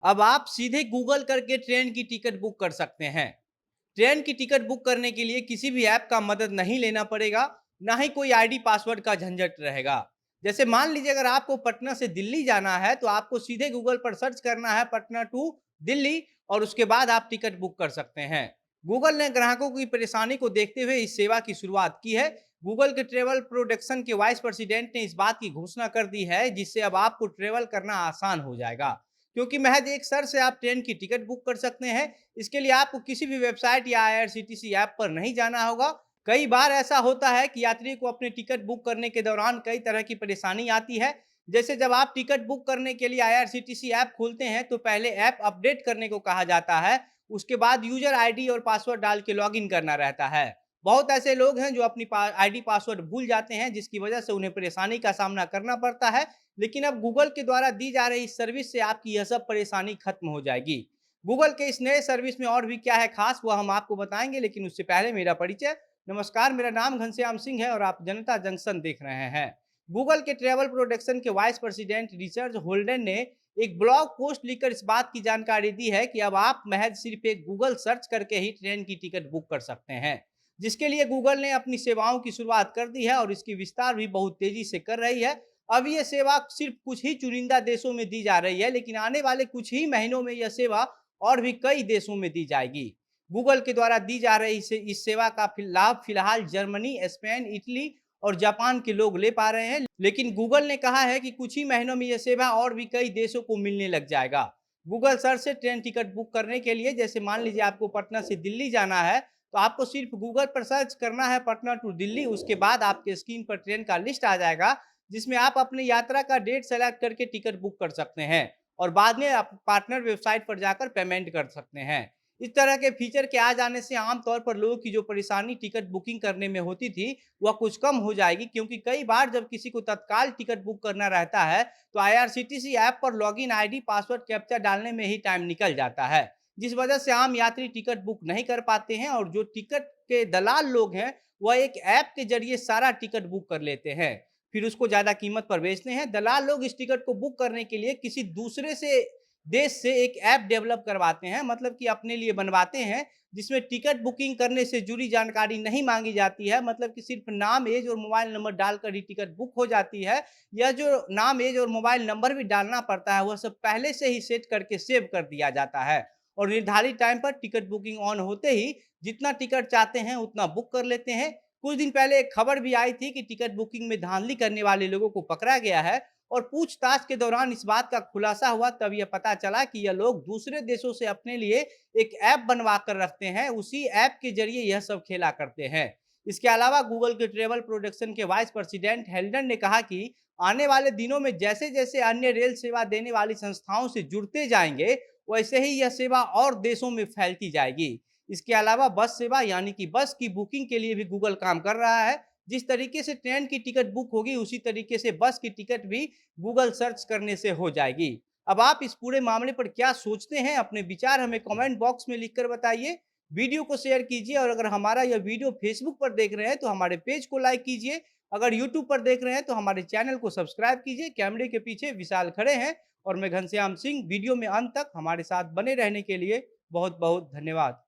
अब आप सीधे गूगल करके ट्रेन की टिकट बुक कर सकते हैं। ट्रेन की टिकट बुक करने के लिए किसी भी ऐप का मदद नहीं लेना पड़ेगा, ना ही कोई आईडी पासवर्ड का झंझट रहेगा। जैसे मान लीजिए अगर आपको पटना से दिल्ली जाना है तो आपको सीधे गूगल पर सर्च करना है पटना टू दिल्ली और उसके बाद आप टिकट बुक कर सकते हैं। गूगल ने ग्राहकों की परेशानी को देखते हुए इस सेवा की शुरुआत की है। गूगल के ट्रेवल प्रोडक्शन के वाइस प्रेसिडेंट ने इस बात की घोषणा कर दी है जिससे अब आपको ट्रेवल करना आसान हो जाएगा, क्योंकि महज एक सर्च से आप ट्रेन की टिकट बुक कर सकते हैं। इसके लिए आपको किसी भी वेबसाइट या आईआरसीटीसी ऐप पर नहीं जाना होगा। कई बार ऐसा होता है कि यात्री को अपने टिकट बुक करने के दौरान कई तरह की परेशानी आती है। जैसे जब आप टिकट बुक करने के लिए आईआरसीटीसी ऐप खोलते हैं तो पहले ऐप अपडेट करने को कहा जाता है। उसके बाद यूजर आईडी और पासवर्ड डाल के लॉगिन करना रहता है। बहुत ऐसे लोग हैं जो अपनी आईडी पासवर्ड भूल जाते हैं, जिसकी वजह से उन्हें परेशानी का सामना करना पड़ता है। लेकिन अब गूगल के द्वारा दी जा रही इस सर्विस से आपकी यह सब परेशानी खत्म हो जाएगी। गूगल के इस नए सर्विस में और भी क्या है खास, वह हम आपको बताएंगे, लेकिन उससे पहले मेरा परिचय। नमस्कार, मेरा नाम घनश्याम सिंह है और आप जनता जंक्शन देख रहे हैं। गूगल के ट्रैवल प्रोडक्शन के वाइस प्रेसिडेंट रिचर्ड होल्डन ने एक ब्लॉग पोस्ट लिखकर इस बात की जानकारी दी है कि अब आप महज सिर्फ एक गूगल सर्च करके ही ट्रेन की टिकट बुक कर सकते हैं, जिसके लिए गूगल ने अपनी सेवाओं की शुरुआत कर दी है और इसकी विस्तार भी बहुत तेजी से कर रही है। अब ये सेवा सिर्फ कुछ ही चुनिंदा देशों में दी जा रही है, लेकिन आने वाले कुछ ही महीनों में यह सेवा और भी कई देशों में दी जाएगी। गूगल के द्वारा दी जा रही इस सेवा का लाभ फिलहाल जर्मनी, स्पेन, इटली और जापान के लोग ले पा रहे हैं, लेकिन गूगल ने कहा है कि कुछ ही महीनों में यह सेवा और भी कई देशों को मिलने लग जाएगा। गूगल सर्च से ट्रेन टिकट बुक करने के लिए, जैसे मान लीजिए आपको पटना से दिल्ली जाना है, तो आपको सिर्फ गूगल पर सर्च करना है पटना टू दिल्ली। उसके बाद आपके स्क्रीन पर ट्रेन का लिस्ट आ जाएगा, जिसमें आप अपनी यात्रा का डेट सेलेक्ट करके टिकट बुक कर सकते हैं और बाद में आप पार्टनर वेबसाइट पर जाकर पेमेंट कर सकते हैं। इस तरह के फीचर के आ जाने से आमतौर पर लोगों की जो परेशानी टिकट बुकिंग करने में होती थी, वह कुछ कम हो जाएगी, क्योंकि कई बार जब किसी को तत्काल टिकट बुक करना रहता है तो आईआरसीटीसी ऐप पर लॉगिन आईडी, पासवर्ड कैप्चा डालने में ही टाइम निकल जाता है, जिस वजह से आम यात्री टिकट बुक नहीं कर पाते हैं। और जो टिकट के दलाल लोग हैं, वह एक ऐप के जरिए सारा टिकट बुक कर लेते हैं, फिर उसको ज़्यादा कीमत पर बेचते हैं। दलाल लोग इस टिकट को बुक करने के लिए किसी दूसरे से देश से एक ऐप डेवलप करवाते हैं, मतलब कि अपने लिए बनवाते हैं, जिसमें टिकट बुकिंग करने से जुड़ी जानकारी नहीं मांगी जाती है, मतलब कि सिर्फ नाम, एज और मोबाइल नंबर डालकर ही टिकट बुक हो जाती है। यह जो नाम, एज और मोबाइल नंबर भी डालना पड़ता है, वह सब पहले से ही सेट करके सेव कर दिया जाता है और निर्धारित टाइम पर टिकट बुकिंग ऑन होते ही जितना टिकट चाहते हैं उतना बुक कर लेते हैं। कुछ दिन पहले एक खबर भी आई थी कि टिकट बुकिंग में धांधली करने वाले लोगों को पकड़ा गया है और पूछताछ के दौरान इस बात का खुलासा हुआ, तब यह पता चला कि यह लोग दूसरे देशों से अपने लिए एक ऐप बनवा कर रखते हैं, उसी ऐप के जरिए यह सब खेला करते हैं। इसके अलावा गूगल के ट्रेवल प्रोडक्शन के वाइस प्रेसिडेंट हेल्डन ने कहा कि आने वाले दिनों में जैसे जैसे अन्य रेल सेवा देने वाली संस्थाओं से जुड़ते जाएंगे, वैसे ही यह सेवा और देशों में फैलती जाएगी। इसके अलावा बस सेवा, यानी कि बस की बुकिंग के लिए भी गूगल काम कर रहा है। जिस तरीके से ट्रेन की टिकट बुक होगी, उसी तरीके से बस की टिकट भी गूगल सर्च करने से हो जाएगी। अब आप इस पूरे मामले पर क्या सोचते हैं? अपने विचार हमें कमेंट बॉक्स में लिखकर बताइए। वीडियो को शेयर कीजिए और अगर हमारा यह वीडियो फेसबुक पर देख रहे हैं तो हमारे पेज को लाइक कीजिए। अगर यूट्यूब पर देख रहे हैं तो हमारे चैनल को सब्सक्राइब कीजिए। कैमरे के पीछे विशाल खड़े हैं और मैं घनश्याम सिंह। वीडियो में अंत तक हमारे साथ बने रहने के लिए बहुत बहुत धन्यवाद।